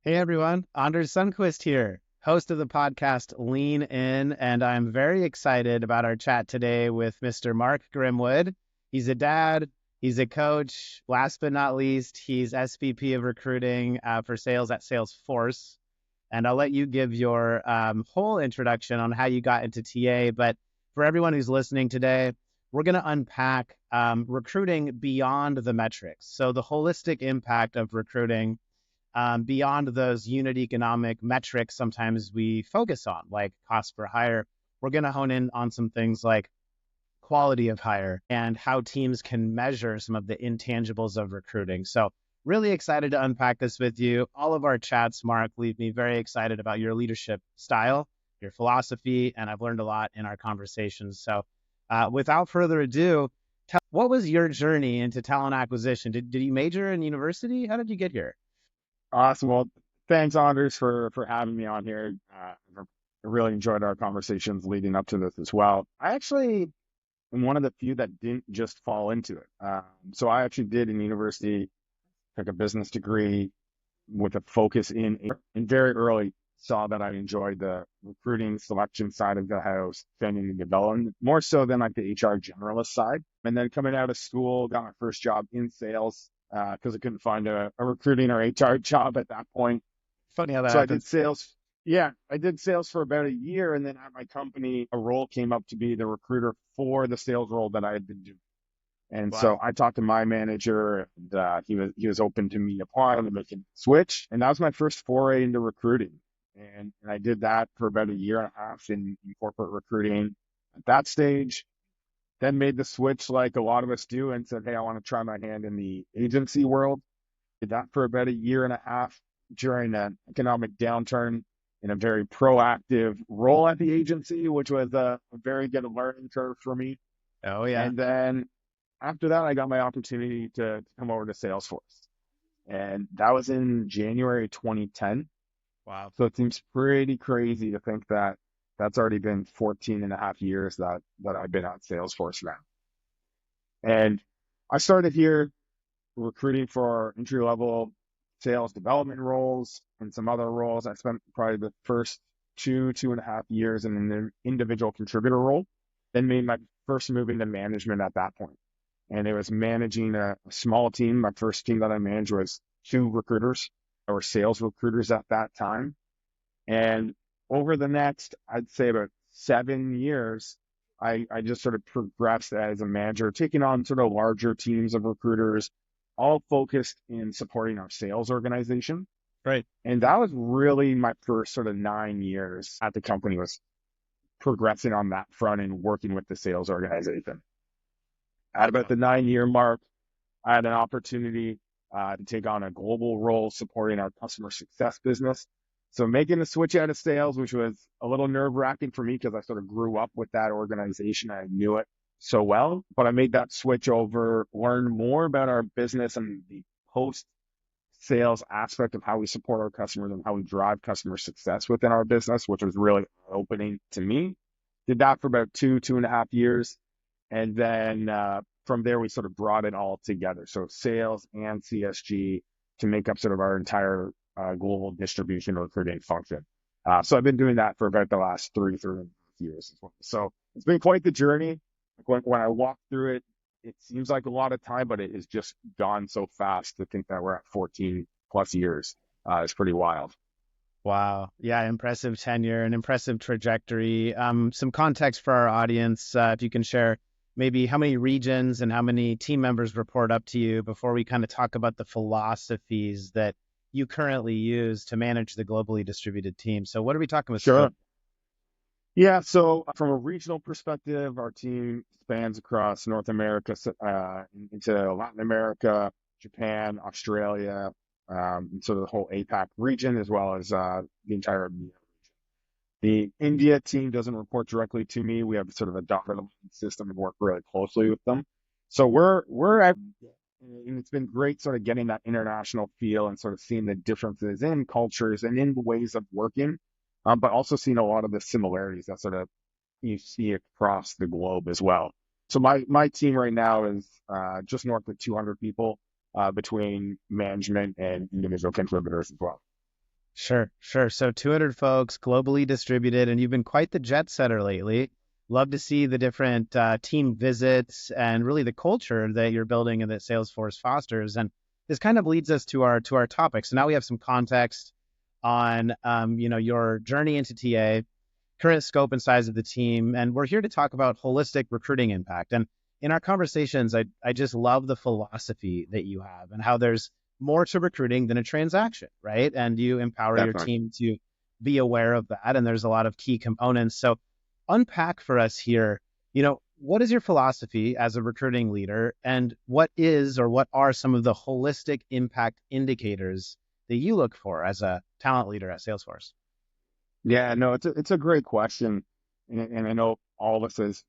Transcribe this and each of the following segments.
Hey everyone, Anders Sundquist here, host of the podcast Lean In, and I'm very excited about our chat today with Mr. Mark Grimwood. He's a dad, he's a coach. Last but not least, he's SVP of Recruiting for sales at Salesforce. And I'll let you give your whole introduction on how you got into TA. But for everyone who's listening today, we're going to unpack recruiting beyond the metrics. So the holistic impact of recruiting beyond those unit economic metrics sometimes we focus on, like cost per hire. We're going to hone in on some things like quality of hire and how teams can measure some of the intangibles of recruiting. So really excited to unpack this with you. All of our chats, Mark, leave me very excited about your leadership style, your philosophy, and I've learned a lot in our conversations. So without further ado, what was your journey into talent acquisition? Did you major in university? How did you get here? Awesome. Well, thanks, Anders, for having me on here. I really enjoyed our conversations leading up to this as well. I actually am one of the few that didn't just fall into it. So I actually did in university, took a business degree with a focus in, and very early saw that I enjoyed the recruiting selection side of the house, training and development, more so than like the HR generalist side. And then coming out of school, got my first job in sales because I couldn't find a recruiting or HR job at that point. Funny how that So I did happens. sales. Yeah, I did sales for about a year. And then at my company, a role came up to be the recruiter for the sales role that I had been doing. And so Wow. I talked to my manager, and he was open to me applying and making a switch. And that was my first foray into recruiting. And I did that for about a year and a half in corporate recruiting at that stage. Then made the switch like a lot of us do and said, hey, I want to try my hand in the agency world. Did that for about a year and a half during an economic downturn in a very proactive role at the agency, which was a very good learning curve for me. Oh yeah. And then after that, I got my opportunity to come over to Salesforce. And that was in January 2010. Wow. So it seems pretty crazy to think that that's already been 14 and a half years that I've been at Salesforce now. And I started here recruiting for entry level sales development roles and some other roles. I spent probably the first 2.5 years in an individual contributor role, then made my first move into management at that point. And it was managing a small team. My first team that I managed was two recruiters or sales recruiters at that time. And over the next, I'd say about 7 years, I just sort of progressed as a manager, taking on sort of larger teams of recruiters, all focused in supporting our sales organization. Right. And that was really my first sort of 9 years at the company, was progressing on that front and working with the sales organization. At about the 9 year mark, I had an opportunity to take on a global role supporting our customer success business. So making the switch out of sales, which was a little nerve wracking for me because I sort of grew up with that organization. I knew it so well, but I made that switch over, learned more about our business and the post sales aspect of how we support our customers and how we drive customer success within our business, which was really opening to me. Did that for about 2.5 years. And then from there, we sort of brought it all together. So sales and CSG to make up sort of our entire global distribution recruiting function. So I've been doing that for about the last 3.5 years as well. So it's been quite the journey. When I walk through it, it seems like a lot of time, but it has just gone so fast to think that we're at 14 plus years. It's pretty wild. Wow. Yeah, impressive tenure and impressive trajectory. Some context for our audience, if you can share maybe how many regions and how many team members report up to you before we kind of talk about the philosophies that you currently use to manage the globally distributed team. So what are we talking with Sure. scope? Yeah, so from a regional perspective, our team spans across North America, into Latin America, Japan, Australia, and sort of the whole APAC region, as well as the entire EMEA. The India team doesn't report directly to me. We have sort of a dotted line system and work really closely with them. So and it's been great sort of getting that international feel and sort of seeing the differences in cultures and in the ways of working, but also seeing a lot of the similarities that sort of you see across the globe as well. So my team right now is just north of 200 people between management and individual contributors as well. Sure, sure. So 200 folks, globally distributed, and you've been quite the jet setter lately. Love to see the different team visits and really the culture that you're building and that Salesforce fosters. And this kind of leads us to our topic. So now we have some context on your journey into TA, current scope and size of the team, and we're here to talk about holistic recruiting impact. And in our conversations, I just love the philosophy that you have and how there's more to recruiting than a transaction, right? And you empower your Definitely. team to be aware of that. And there's a lot of key components. So unpack for us here, what is your philosophy as a recruiting leader, and what is or what are some of the holistic impact indicators that you look for as a talent leader at Salesforce? Yeah, no, it's a great question. And I know all of us as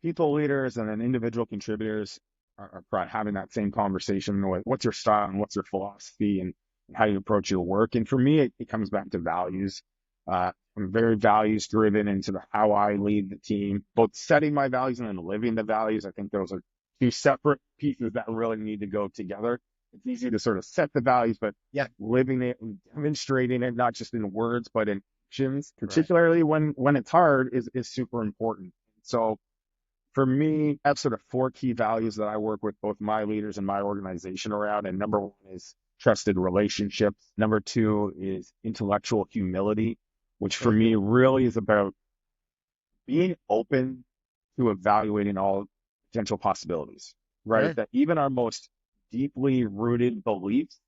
people leaders and then individual contributors are probably having that same conversation with what's your style and what's your philosophy and how you approach your work. And for me, it comes back to values. I'm very values driven into how I lead the team, both setting my values and then living the values. I think those are two separate pieces that really need to go together. It's easy to sort of set the values, but Yeah, living it and demonstrating it, not just in words, but in actions, right. particularly when it's hard, is super important. So for me, I have sort of four key values that I work with both my leaders and my organization around. And number one is trusted relationships. Number two is intellectual humility, which for Okay. me really is about being open to evaluating all potential possibilities, right? Right. That even our most deeply rooted beliefs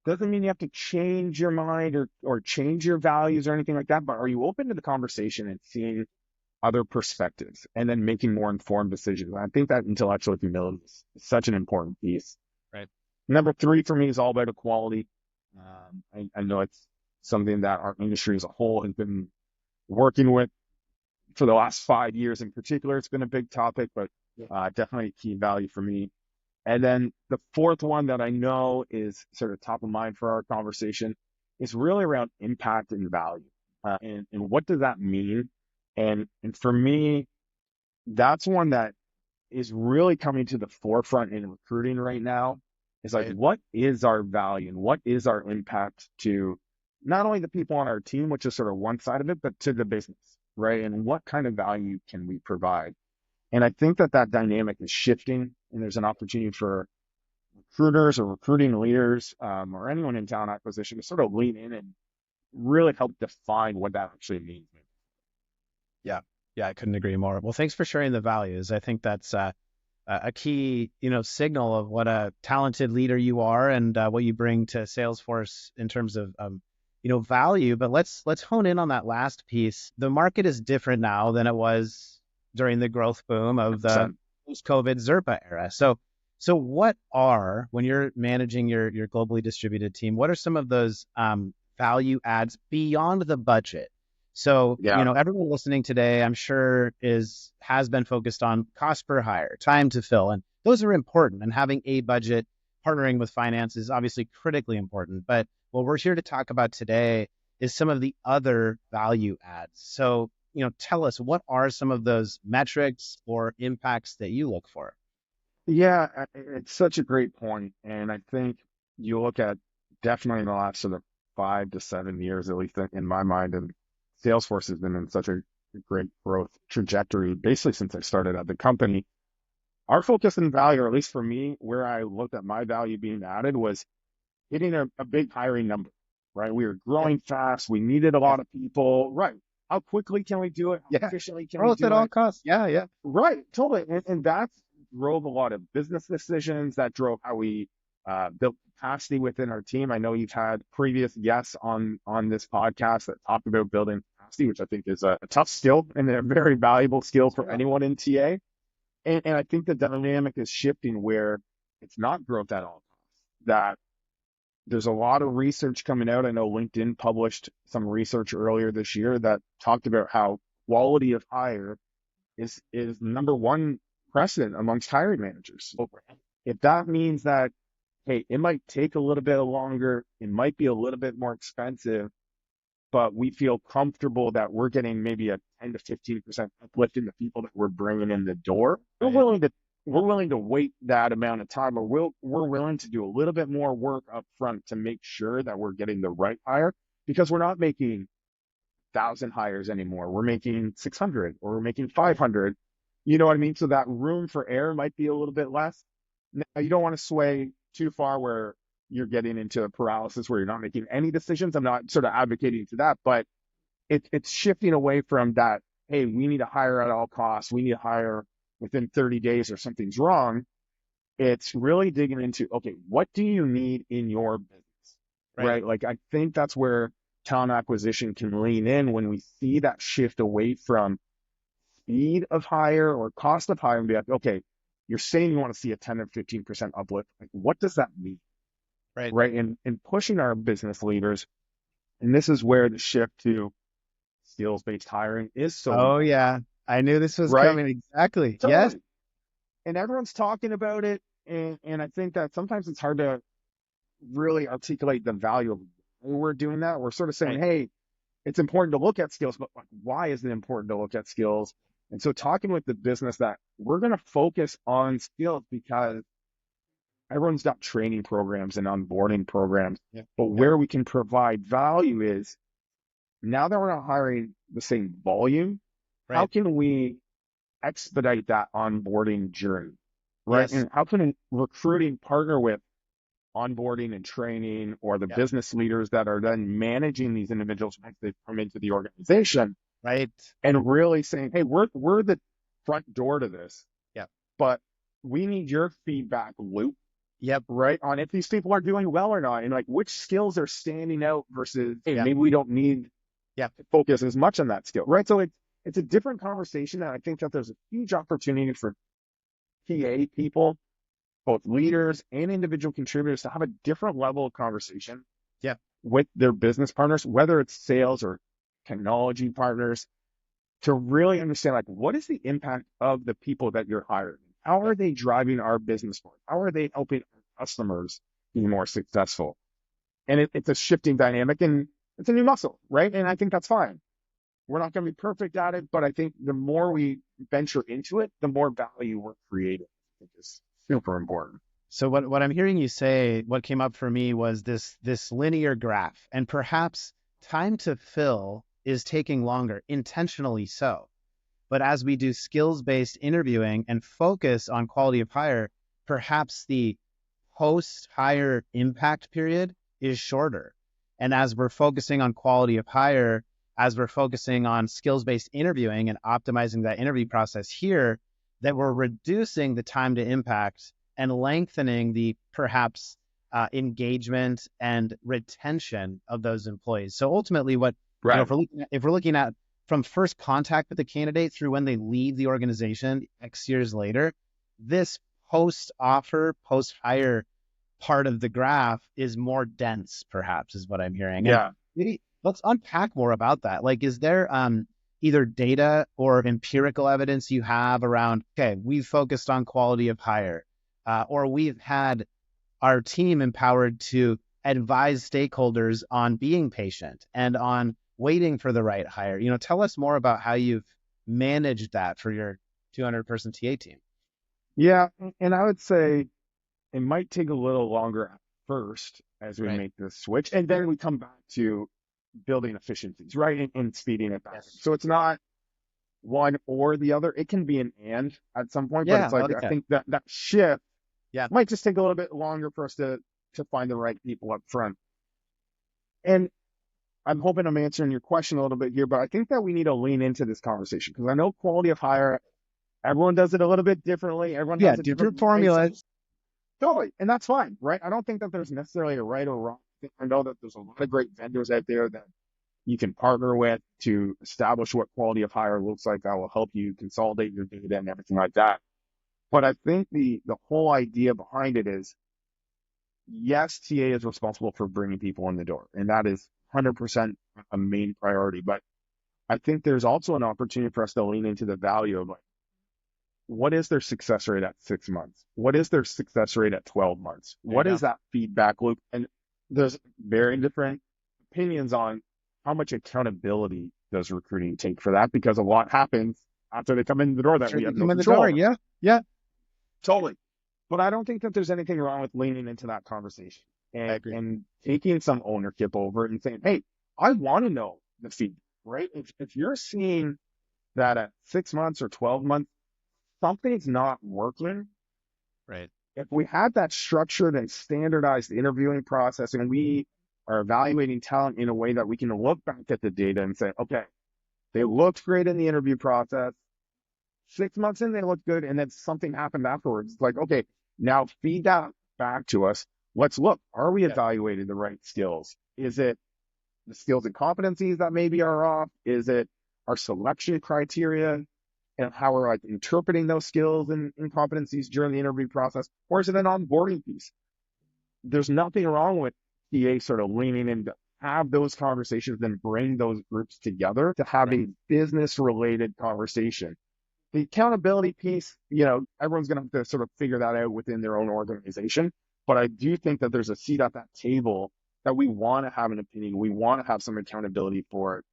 doesn't mean you have to change your mind or change your values or anything like that. But are you open to the conversation and seeing other perspectives and then making more informed decisions? I think that intellectual humility is such an important piece. Right. Number three for me is all about equality. I know it's something that our industry as a whole has been working with for the last 5 years in particular. It's been a big topic, but Yeah. definitely a key value for me. And then the fourth one that I know is sort of top of mind for our conversation is really around impact and value. And what does that mean? And for me, that's one that is really coming to the forefront in recruiting right now. Is like, Right. what is our value and what is our impact to not only the people on our team, which is sort of one side of it, but to the business, right? And what kind of value can we provide? And I think that dynamic is shifting, and there's an opportunity for recruiters or recruiting leaders or anyone in talent acquisition to sort of lean in and really help define what that actually means. Yeah. Yeah. I couldn't agree more. Well, thanks for sharing the values. I think that's a key, signal of what a talented leader you are and what you bring to Salesforce in terms of, value. But let's hone in on that last piece. The market is different now than it was during the growth boom of the 100%. post-COVID Zerpa era. So what are, when you're managing your globally distributed team, what are some of those value adds beyond the budget? So, Yeah. everyone listening today, I'm sure has been focused on cost per hire, time to fill, and those are important. And having a budget, partnering with finance is obviously critically important. But what we're here to talk about today is some of the other value adds. So, tell us, what are some of those metrics or impacts that you look for? Yeah, it's such a great point. And I think you look at definitely in the last sort of 5 to 7 years, at least in my mind, and Salesforce has been in such a great growth trajectory basically since I started at the company. Our focus and value, or at least for me, where I looked at my value being added was hitting a big hiring number, right? We were Yeah, growing fast. We needed a yeah, lot of people, right? How quickly can we do it? How yeah. efficiently can we Growth at do all it? costs. Yeah, yeah. Right, totally. And that drove a lot of business decisions. That drove how we built capacity within our team. I know you've had previous guests on this podcast that talked about building capacity, which I think is a tough skill and a very valuable skill for Yeah. anyone in TA. And I think the dynamic is shifting where it's not growth at all costs. That there's a lot of research coming out. I know LinkedIn published some research earlier this year that talked about how quality of hire is number one precedent amongst hiring managers. So if that means that, hey, it might take a little bit longer, it might be a little bit more expensive, but we feel comfortable that we're getting maybe a 10 to 15% uplift in the people that we're bringing in the door, we're Right. willing to we're willing to wait that amount of time, or we're willing to do a little bit more work up front to make sure that we're getting the right hire, because we're not making 1,000 hires anymore. We're making 600 or we're making 500. You know what I mean? So that room for error might be a little bit less. Now, you don't want to sway too far where you're getting into a paralysis where you're not making any decisions. I'm not sort of advocating to that, but it's shifting away from that, hey, we need to hire at all costs. We need to hire within 30 days or something's wrong. It's really digging into, okay, what do you need in your business, right? Like, I think that's where talent acquisition can lean in when we see that shift away from speed of hire or cost of hire and be like, okay, you're saying you want to see a 10 or 15% uplift. Like, what does that mean? Right. And pushing our business leaders. And this is where the shift to skills-based hiring is so Oh, important, yeah. I knew this was right? coming. Exactly. Yes. Totally. And everyone's talking about it. And I think that sometimes it's hard to really articulate the value of why we're doing that. We're sort of saying, hey, it's important to look at skills, but like, why is it important to look at skills? And so talking with the business that we're going to focus on skills because everyone's got training programs and onboarding programs, but where we can provide value is now that we're not hiring the same volume, how can we expedite that onboarding journey, right? And how can recruiting partner with onboarding and training or the business leaders that are then managing these individuals once they come into the organization, and really saying, hey, we're the front door to this, but we need your feedback loop, right, on if these people are doing well or not, and like which skills are standing out versus, hey, maybe we don't need to focus as much on that skill, right? So it's a different conversation, and I think that there's a huge opportunity for TA people, both leaders and individual contributors, to have a different level of conversation with their business partners, whether it's sales or technology partners, to really understand, like, what is the impact of the people that you're hiring? How are they driving our business forward? How are they helping our customers be more successful? And it's a shifting dynamic, and it's a new muscle, right? And I think that's fine. We're not going to be perfect at it, but I think the more we venture into it, the more value we're creating. I think is super important. So what I'm hearing you say, what came up for me was this linear graph, and perhaps time to fill is taking longer, intentionally so. But as we do skills-based interviewing and focus on quality of hire, perhaps the post-hire impact period is shorter. And as we're focusing on quality of hire, as we're focusing on skills-based interviewing and optimizing that interview process here, that we're reducing the time to impact and lengthening the perhaps engagement and retention of those employees. So ultimately, what if we're looking at from first contact with the candidate through when they leave the organization X years later, this post-offer, post-hire part of the graph is more dense, perhaps, is what I'm hearing. And maybe let's unpack more about that. Like, is there either data or empirical evidence you have around, okay, we've focused on quality of hire, or we've had our team empowered to advise stakeholders on being patient and on waiting for the right hire? You know, tell us more about how you've managed that for your 200-person TA team. Yeah, and I would say it might take a little longer at first as we make this switch, and then we come back to building efficiencies, right, and speeding it back. So it's not one or the other. It can be an and at some point, but it's like, I think that shift might just take a little bit longer for us to find the right people up front. And I'm hoping I'm answering your question a little bit here, but I think that we need to lean into this conversation because I know quality of hire, everyone does it a little bit differently. Everyone has a different formulas. Totally. And that's fine, right? I don't think that there's necessarily a right or wrong. I know that there's a lot of great vendors out there that you can partner with to establish what quality of hire looks like. That will help you consolidate your data and everything like that. But I think the whole idea behind it is, yes, TA is responsible for bringing people in the door, and that is 100% a main priority. But I think there's also an opportunity for us to lean into the value of, like, what is their success rate at 6 months? What is their success rate at 12 months? What is that feedback loop? And there's very different opinions on how much accountability does recruiting take for that, because a lot happens after they come in the door that we have no control over. Yeah. Totally. But I don't think that there's anything wrong with leaning into that conversation I agree. and taking some ownership over it and saying, hey, I want to know the feedback, right? If you're seeing that at 6 months or 12 months, something's not working. Right. If we had that structured and standardized interviewing process and we are evaluating talent in a way that we can look back at the data and say, okay, they looked great in the interview process. 6 months in, they looked good. And then something happened afterwards. It's like, okay, now feed that back to us. Let's look, are we evaluating the right skills? Is it the skills and competencies that maybe are off? Is it our selection criteria and how we're like interpreting those skills and competencies during the interview process? Or is it an onboarding piece? There's nothing wrong with TA sort of leaning in to have those conversations and bring those groups together to have a business related conversation. The accountability piece, everyone's going to have to sort of figure that out within their own organization. But I do think that there's a seat at that table that we want to have an opinion. We want to have some accountability for it.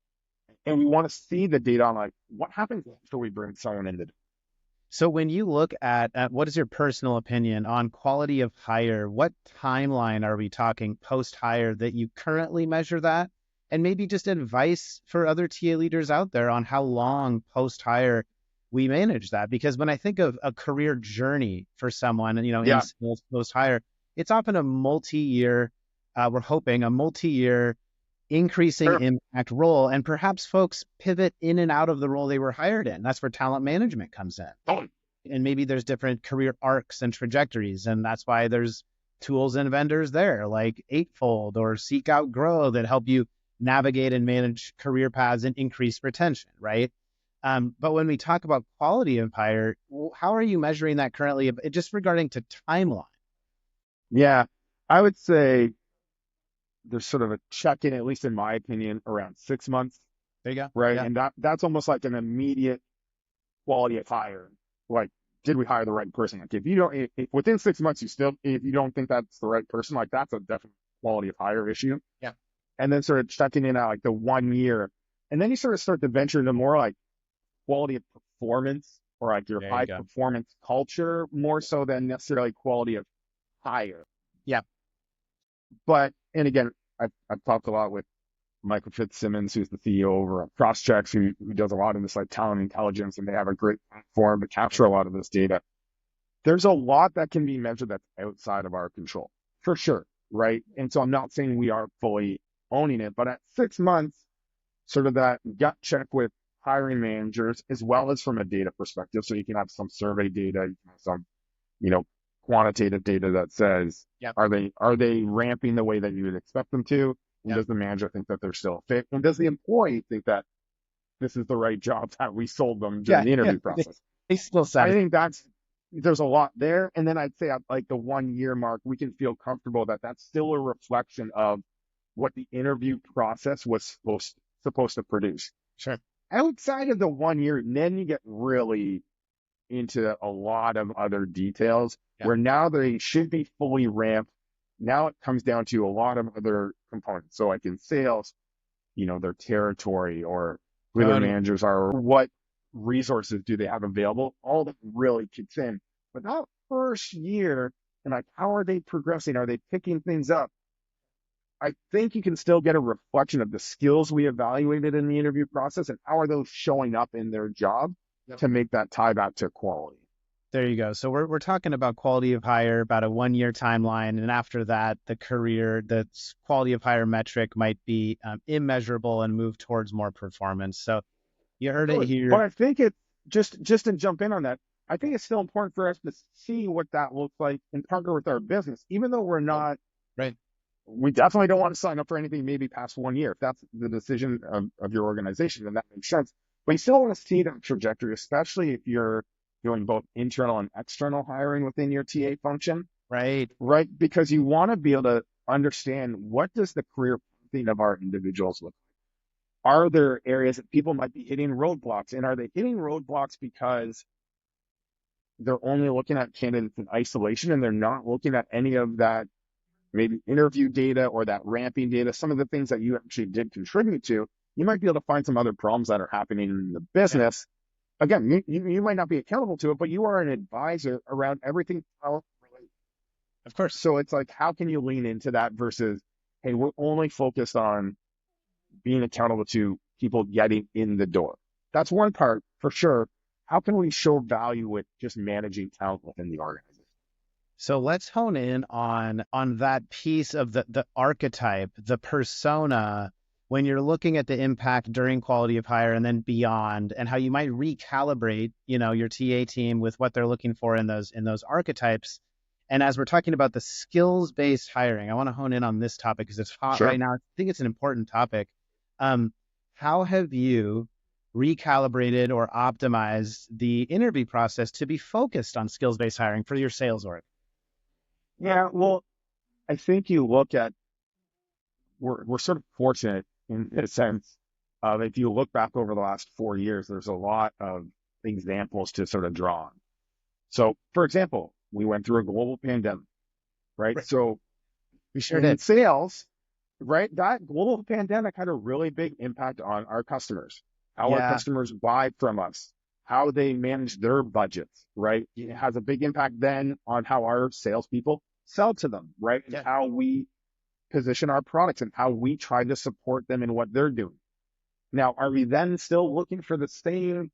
And we want to see the data on like what happens after we bring someone into. So when you look at what is your personal opinion on quality of hire, what timeline are we talking post-hire that you currently measure that? And maybe just advice for other TA leaders out there on how long post-hire we manage that. Because when I think of a career journey for someone, in sales post-hire, it's often a multi-year, we're hoping a multi-year increasing impact role. And perhaps folks pivot in and out of the role they were hired in. That's where talent management comes in. And maybe there's different career arcs and trajectories. And that's why there's tools and vendors there like Eightfold or Seek Out Grow that help you navigate and manage career paths and increase retention, right? But when we talk about quality of hire, how are you measuring that currently, just regarding to timeline? Yeah, I would say there's sort of a check-in, at least in my opinion, around 6 months. There you go. Right. Yeah. And that's almost like an immediate quality of hire. Like, did we hire the right person? Like if within 6 months, if you don't think that's the right person, like that's a definite quality of hire issue. Yeah. And then sort of checking in at like the 1 year. And then you sort of start to venture into more like quality of performance or like your high performance culture more so than necessarily quality of hire. Yeah. But, and again, I've talked a lot with Michael Fitzsimmons, who's the CEO over at Crosschecks, who does a lot of this like talent intelligence, and they have a great platform to capture a lot of this data. There's a lot that can be measured that's outside of our control, for sure, right? And so I'm not saying we are fully owning it, but at 6 months, sort of that gut check with hiring managers, as well as from a data perspective. So you can have some survey data, you can have some, quantitative data that says, are they ramping the way that you would expect them to? And does the manager think that they're still a fit? And does the employee think that this is the right job that we sold them during the interview process? They still said I think there's a lot there. And then I'd say at like the 1 year mark, we can feel comfortable that that's still a reflection of what the interview process was supposed to produce. Sure. Outside of the 1 year, then you get really into a lot of other details where now they should be fully ramped. Now it comes down to a lot of other components. So like in sales, their territory or who their managers are, or what resources do they have available, all that really kicks in. But that first year, and like, how are they progressing? Are they picking things up? I think you can still get a reflection of the skills we evaluated in the interview process and how are those showing up in their job to make that tie back to quality. There you go. So we're talking about quality of hire, about a 1 year timeline. And after that, the quality of hire metric might be immeasurable and move towards more performance. So you heard it here. But I think it just to jump in on that, I think it's still important for us to see what that looks like and partner with our business, even though we're not right. We definitely don't want to sign up for anything maybe past 1 year. If that's the decision of your organization, then that makes sense. But you still want to see that trajectory, especially if you're doing both internal and external hiring within your TA function. Right. Right. Because you want to be able to understand what does the career pathing of our individuals look like? Are there areas that people might be hitting roadblocks? And are they hitting roadblocks because they're only looking at candidates in isolation and they're not looking at any of that maybe interview data or that ramping data, some of the things that you actually did contribute to? You might be able to find some other problems that are happening in the business again, you might not be accountable to it, but you are an advisor around everything talent related. Of course. So it's like, how can you lean into that versus, hey, we're only focused on being accountable to people getting in the door. That's one part for sure. How can we show value with just managing talent within the organization? So let's hone in on that piece of the archetype, the persona, when you're looking at the impact during quality of hire and then beyond, and how you might recalibrate, your TA team with what they're looking for in those archetypes. And as we're talking about the skills-based hiring, I want to hone in on this topic because it's hot Sure. right now. I think it's an important topic. How have you recalibrated or optimized the interview process to be focused on skills-based hiring for your sales org? Yeah, well, I think you look at we're sort of fortunate in a sense of if you look back over the last 4 years, there's a lot of examples to sort of draw on. So, for example, we went through a global pandemic, right? Right. So We sure in did. sales, right, that global pandemic had a really big impact on our customers, how our Yeah. customers buy from us, how they manage their budgets, right? It has a big impact then on how our salespeople sell to them, right? And Yeah. how we position our products and how we try to support them in what they're doing. Now, are we then still looking for the same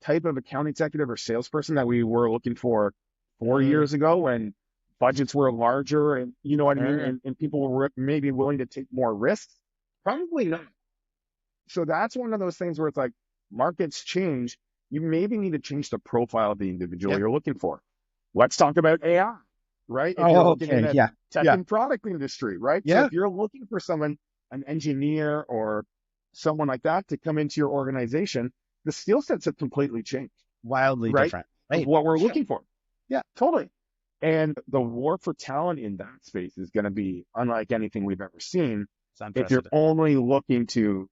type of account executive or salesperson that we were looking for 4 years ago when budgets were larger and you know what I mean? Sure. And people were maybe willing to take more risks? Probably not. So that's one of those things where it's like markets change. You maybe need to change the profile of the individual Yep. you're looking for. Let's talk about AI, right? If you're Oh, looking in okay. a Yeah. tech Yeah. and product industry, right? So Yeah. if you're looking for someone, an engineer or someone like that to come into your organization, the skill sets have completely changed, Wildly right? different. Of Right. what we're Sure. looking for. Yeah, totally. And the war for talent in that space is going to be unlike anything we've ever seen It's if you're unprecedented. only looking to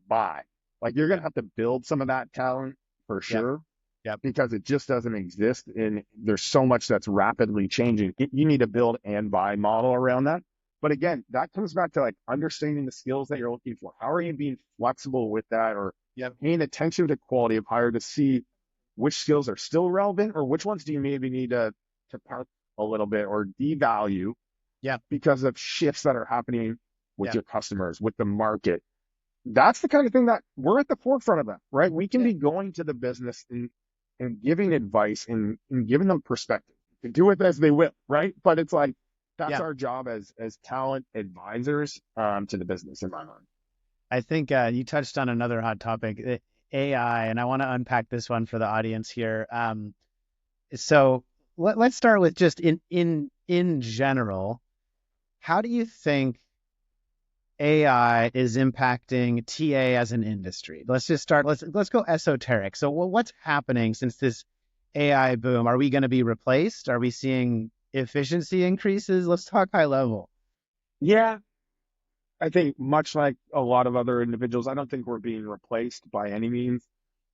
buy. Like you're going Yeah. to have to build some of that talent for Yep. sure Yep. because it just doesn't exist. And there's so much that's rapidly changing. You need a build and buy model around that. But again, that comes back to like understanding the skills that you're looking for. How are you being flexible with that or Yep. paying attention to quality of hire to see which skills are still relevant or which ones do you maybe need to park a little bit or devalue Yep. because of shifts that are happening with Yep. your customers, with the market. That's the kind of thing that we're at the forefront of that, right? We can Yeah. be going to the business and giving advice and giving them perspective. To do it as they will, right? But it's like that's Yeah. our job as talent advisors to the business in my mind. I think you touched on another hot topic, AI, and I want to unpack this one for the audience here. So let's start with just in general, how do you think AI is impacting TA as an industry? Let's just start. Let's go esoteric. So what's happening since this AI boom? Are we going to be replaced? Are we seeing efficiency increases? Let's talk high level. Yeah, I think much like a lot of other individuals, I don't think we're being replaced by any means.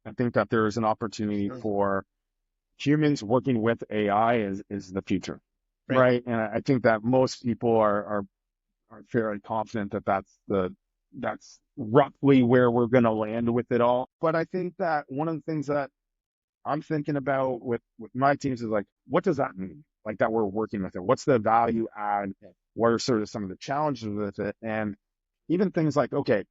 I think that there is an opportunity Sure. for humans working with AI is the future, Right. right? And I think that most people are fairly confident that that's roughly where we're going to land with it all. But I think that one of the things that I'm thinking about with my teams is like, what does that mean? Like that we're working with it. What's the value add? What are sort of some of the challenges with it? And even things like, okay,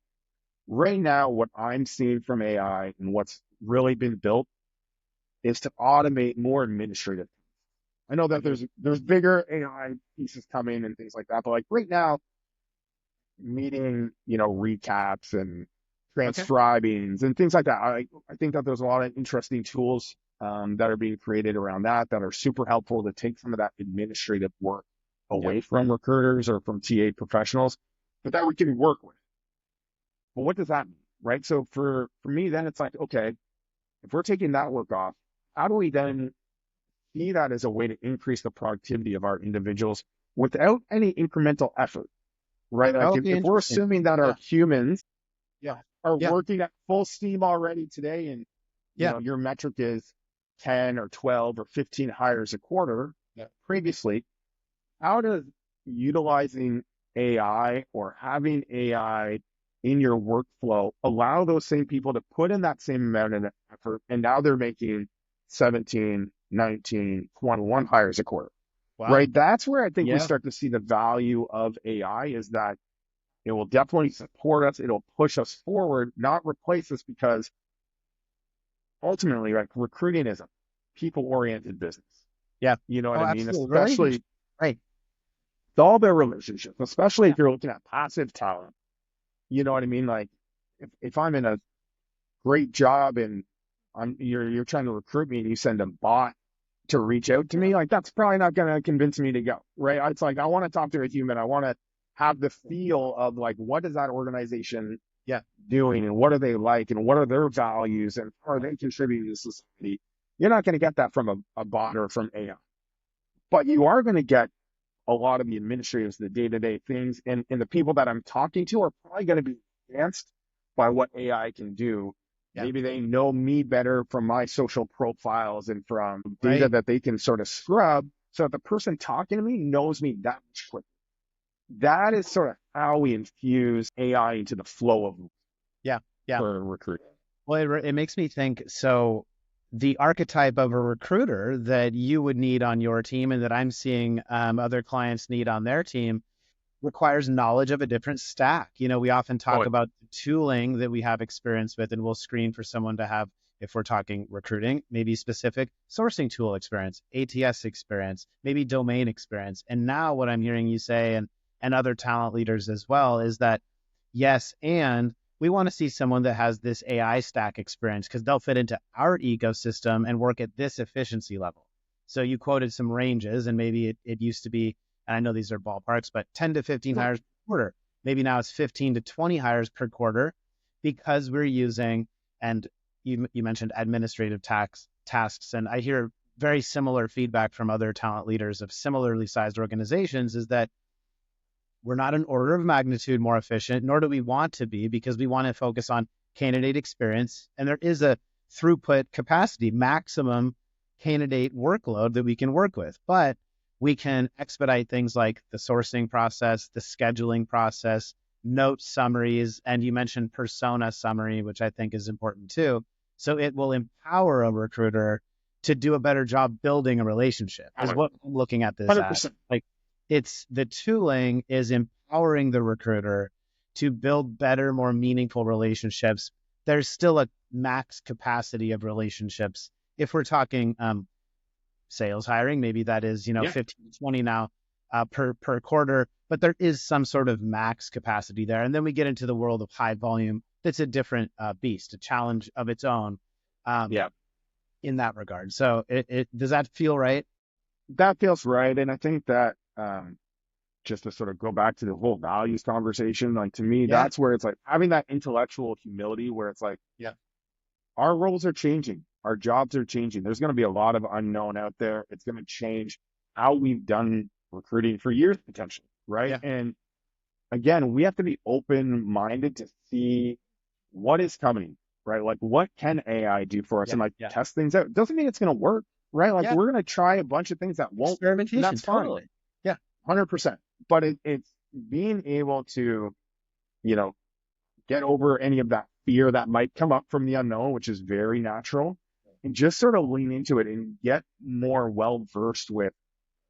right now, what I'm seeing from AI and what's really been built is to automate more administrative. I know that there's bigger AI pieces coming and things like that, but like right now, meeting, recaps and Okay. transcribings and things like that. I think that there's a lot of interesting tools that are being created around that are super helpful to take some of that administrative work Yep. away from recruiters or from TA professionals, but that we can work with. But what does that mean, right? So for me, then it's like, okay, if we're taking that work off, how do we then see that as a way to increase the productivity of our individuals without any incremental effort, right? Like Okay. if we're Interesting. assuming that Yeah. our humans Yeah. are Yeah. working at full steam already today, and Yeah. your metric is 10 or 12 or 15 hires a quarter Yeah. previously, how does utilizing AI or having AI in your workflow allow those same people to put in that same amount of effort, and now they're making 17, 19, 21 hires a quarter, Wow. right? That's where I think we Yeah. start to see the value of AI is that it will definitely support us. It'll push us forward, not replace us, because ultimately, like recruiting is a people-oriented business. Yeah. You know what Oh, I mean? absolutely. Relationship. Especially Right. with all their relationships, especially Yeah. if you're looking at passive talent. You know what I mean? Like if I'm in a great job and you're trying to recruit me and you send a bot to reach out to me, like that's probably not going to convince me to go, right? It's like I want to talk to a human. I want to have the feel of like what is that organization Yeah. doing and what are they like and what are their values and how are they contributing to society. You're not going to get that from a bot or from AI, but you are going to get a lot of the administrators, the day-to-day things, and the people that I'm talking to are probably going to be enhanced by what AI can do. Yeah. Maybe they know me better from my social profiles and from data Right. that they can sort of scrub so that the person talking to me knows me that much quicker. That is sort of how we infuse AI into the flow of Yeah. Yeah. for recruiting. Well, it makes me think. So, the archetype of a recruiter that you would need on your team and that I'm seeing other clients need on their team requires knowledge of a different stack. We often talk Oh, about the tooling that we have experience with, and we'll screen for someone to have, if we're talking recruiting, maybe specific sourcing tool experience, ATS experience, maybe domain experience. And now what I'm hearing you say, and other talent leaders as well, is that yes, and we want to see someone that has this AI stack experience because they'll fit into our ecosystem and work at this efficiency level. So you quoted some ranges, and maybe it used to be, and I know these are ballparks, but 10 to 15 hires per quarter. Maybe now it's 15 to 20 hires per quarter because we're using, and you mentioned administrative tasks, and I hear very similar feedback from other talent leaders of similarly sized organizations is that we're not an order of magnitude more efficient, nor do we want to be, because we want to focus on candidate experience. And there is a throughput capacity, maximum candidate workload that we can work with. But we can expedite things like the sourcing process, the scheduling process, note summaries, and you mentioned persona summary, which I think is important too. So it will empower a recruiter to do a better job building a relationship, is what I'm looking at this as. 100%. Like, it's the tooling is empowering the recruiter to build better, more meaningful relationships. There's still a max capacity of relationships. If we're talking sales hiring, maybe that is, Yeah. 15 to 20 now per quarter, but there is some sort of max capacity there. And then we get into the world of high volume. That's a different beast, a challenge of its own Yeah. in that regard. So it does that feel right? That feels right. And I think that just to sort of go back to the whole values conversation, like to me, Yeah. that's where it's like having that intellectual humility where it's like, Yeah. our roles are changing, our jobs are changing. There's going to be a lot of unknown out there. It's going to change how we've done recruiting for years potentially, right? Yeah. And again, we have to be open-minded to see what is coming, right? Like what can AI do for us Yeah. and like Yeah. test things out. Doesn't mean it's going to work, right? Like Yeah. we're going to try a bunch of things that won't, and Experimentation. that's fine. Totally. Yeah. 100%. But it's being able to, you know, get over any of that fear that might come up from the unknown, which is very natural, and just sort of lean into it and get more well versed with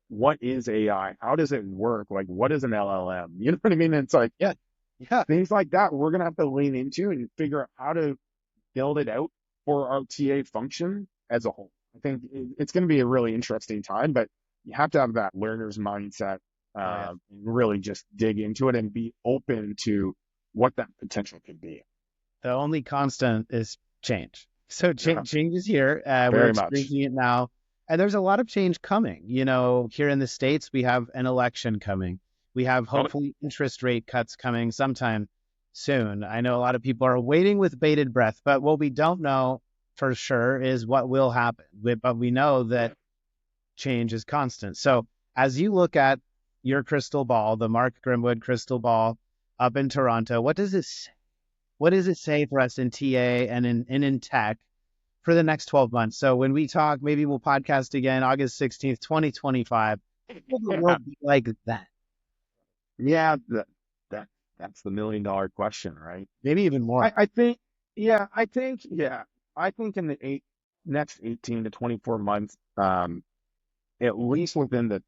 what is AI? How does it work? Like, what is an LLM? You know what I mean? And it's like Yeah. Yeah. things like that we're going to have to lean into and figure out how to build it out for our TA function as a whole. I think it's going to be a really interesting time, but you have to have that learner's mindset and really just dig into it and be open to what that potential could be. The only constant is change. So Yeah, change is here. We're very much. experiencing it now. And there's a lot of change coming. Here in the States, we have an election coming. We have hopefully interest rate cuts coming sometime soon. I know a lot of people are waiting with bated breath, but what we don't know for sure is what will happen. But we know that change is constant. So as you look at your crystal ball, the Mark Grimwood crystal ball up in Toronto, what does it say? What does it say for us in TA and in tech for the next 12 months? So when we talk, maybe we'll podcast again August 16th, 2025. What will the world be like that? Yeah, that's the $1 million question, right? Maybe even more. I think, yeah, I think, yeah. I think in the next 18 to 24 months, at least within the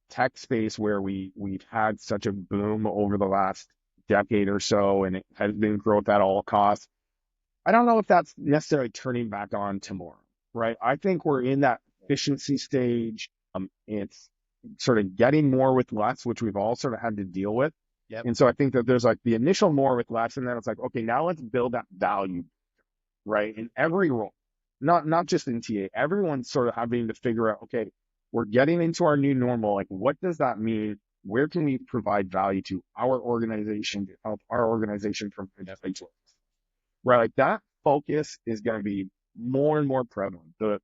tech space where we've had such a boom over the last decade or so, and it has been growth at all costs. I don't know if that's necessarily turning back on tomorrow, right? I think we're in that efficiency stage. It's sort of getting more with less, which we've all sort of had to deal with. Yep. And so I think that there's like the initial more with less, and then it's like, okay, now let's build that value, right? In every role, not just in TA, everyone's sort of having to figure out, okay, we're getting into our new normal. Like, what does that mean? Where can we provide value to our organization to help our organization from individuals? Right, like that focus is going to be more and more prevalent. The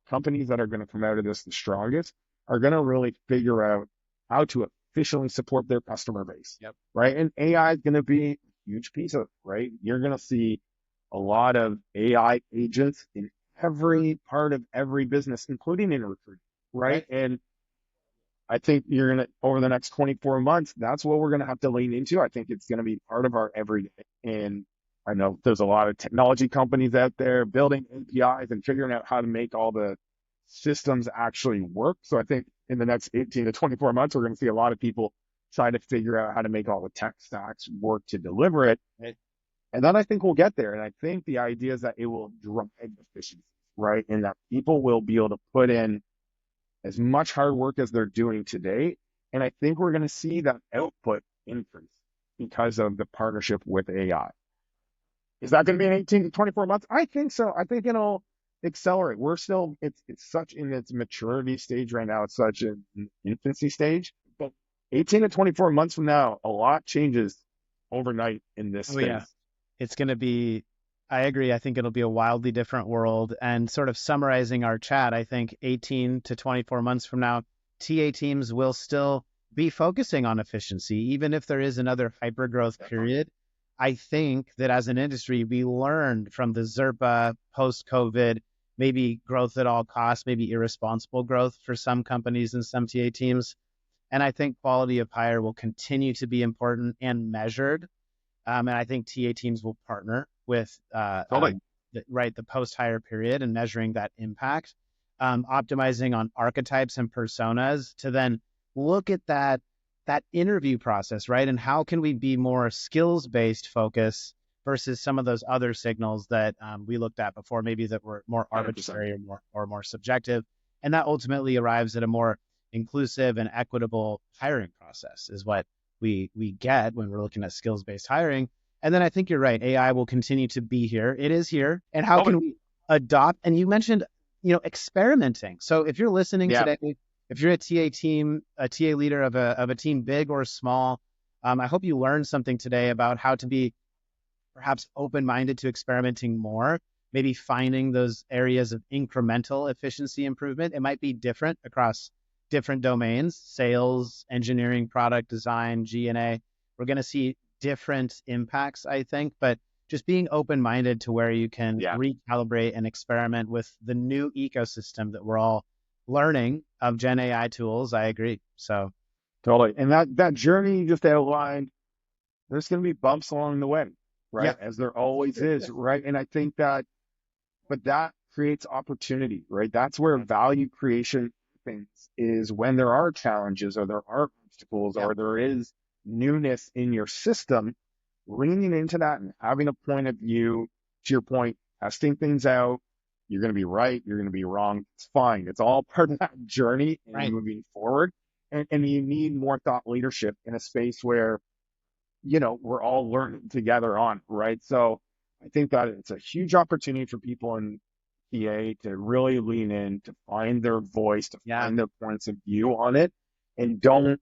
companies that are going to come out of this the strongest are going to really figure out how to efficiently support their customer base. Yep. Right, and AI is going to be a huge piece of it. Right, you're going to see a lot of AI agents in every part of every business, including in recruiting. Right, and I think you're going to, over the next 24 months, that's what we're going to have to lean into. I think it's going to be part of our everyday. And I know there's a lot of technology companies out there building APIs and figuring out how to make all the systems actually work. So I think in the next 18 to 24 months, we're going to see a lot of people try to figure out how to make all the tech stacks work to deliver it. And then I think we'll get there. And I think the idea is that it will drive efficiency, right? And that people will be able to put in as much hard work as they're doing today. And I think we're going to see that output increase because of the partnership with AI. Is that going to be in 18 to 24 months? I think so. I think it'll accelerate. We're still, it's such in its maturity stage right now. It's such an infancy stage. But 18 to 24 months from now, a lot changes overnight in this space. Yeah. It's going to be, I agree. I think it'll be a wildly different world. And sort of summarizing our chat, I think 18 to 24 months from now, TA teams will still be focusing on efficiency, even if there is another hyper-growth period. I think that as an industry, we learned from the ZERPA post-COVID, maybe growth at all costs, maybe irresponsible growth for some companies and some TA teams. And I think quality of hire will continue to be important and measured. And I think TA teams will partner with the post-hire period and measuring that impact, optimizing on archetypes and personas to then look at that interview process, right? And how can we be more skills-based focus versus some of those other signals that we looked at before, maybe that were more arbitrary or more subjective. And that ultimately arrives at a more inclusive and equitable hiring process is what we get when we're looking at skills-based hiring. And then I think you're right. AI will continue to be here. It is here. And how can we adopt? And you mentioned, experimenting. So if you're listening today, if you're a TA team, a TA leader of a team, big or small, I hope you learned something today about how to be perhaps open-minded to experimenting more, maybe finding those areas of incremental efficiency improvement. It might be different across different domains, sales, engineering, product design, G&A. We're going to see different impacts, I think, but just being open-minded to where you can recalibrate and experiment with the new ecosystem that we're all learning of Gen AI tools. I agree. So totally. And that journey you just outlined, there's going to be bumps along the way, right? As there always is, right? And I think that creates opportunity, right? That's where value creation happens, is when there are challenges or there are obstacles or there is newness in your system, leaning into that and having a point of view, to your point, testing things out. You're going to be right. You're going to be wrong. It's fine. It's all part of that journey and moving forward. And you need more thought leadership in a space where, we're all learning together on, right? So I think that it's a huge opportunity for people in PA to really lean in, to find their voice, to find their points of view on it, and don't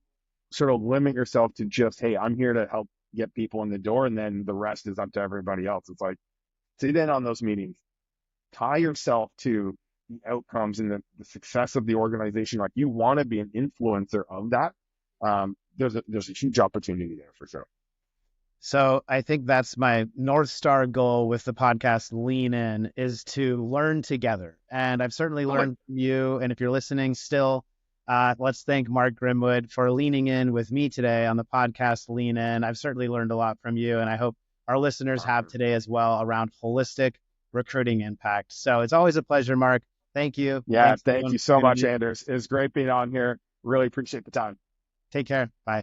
sort of limit yourself to just, hey, I'm here to help get people in the door, and then the rest is up to everybody else. It's like, sit in on those meetings, tie yourself to the outcomes and the success of the organization. Like, you want to be an influencer of that. There's a huge opportunity there for sure. So I think that's my North Star goal with the podcast Lean In, is to learn together. And I've certainly learned from you. And if you're listening still, let's thank Mark Grimwood for leaning in with me today on the podcast Lean In. I've certainly learned a lot from you, and I hope our listeners have today as well, around holistic recruiting impact. So it's always a pleasure, Mark. Thank you. Yeah, Thanks thank everyone you for so tuning much, in. Anders. It was great being on here. Really appreciate the time. Take care. Bye.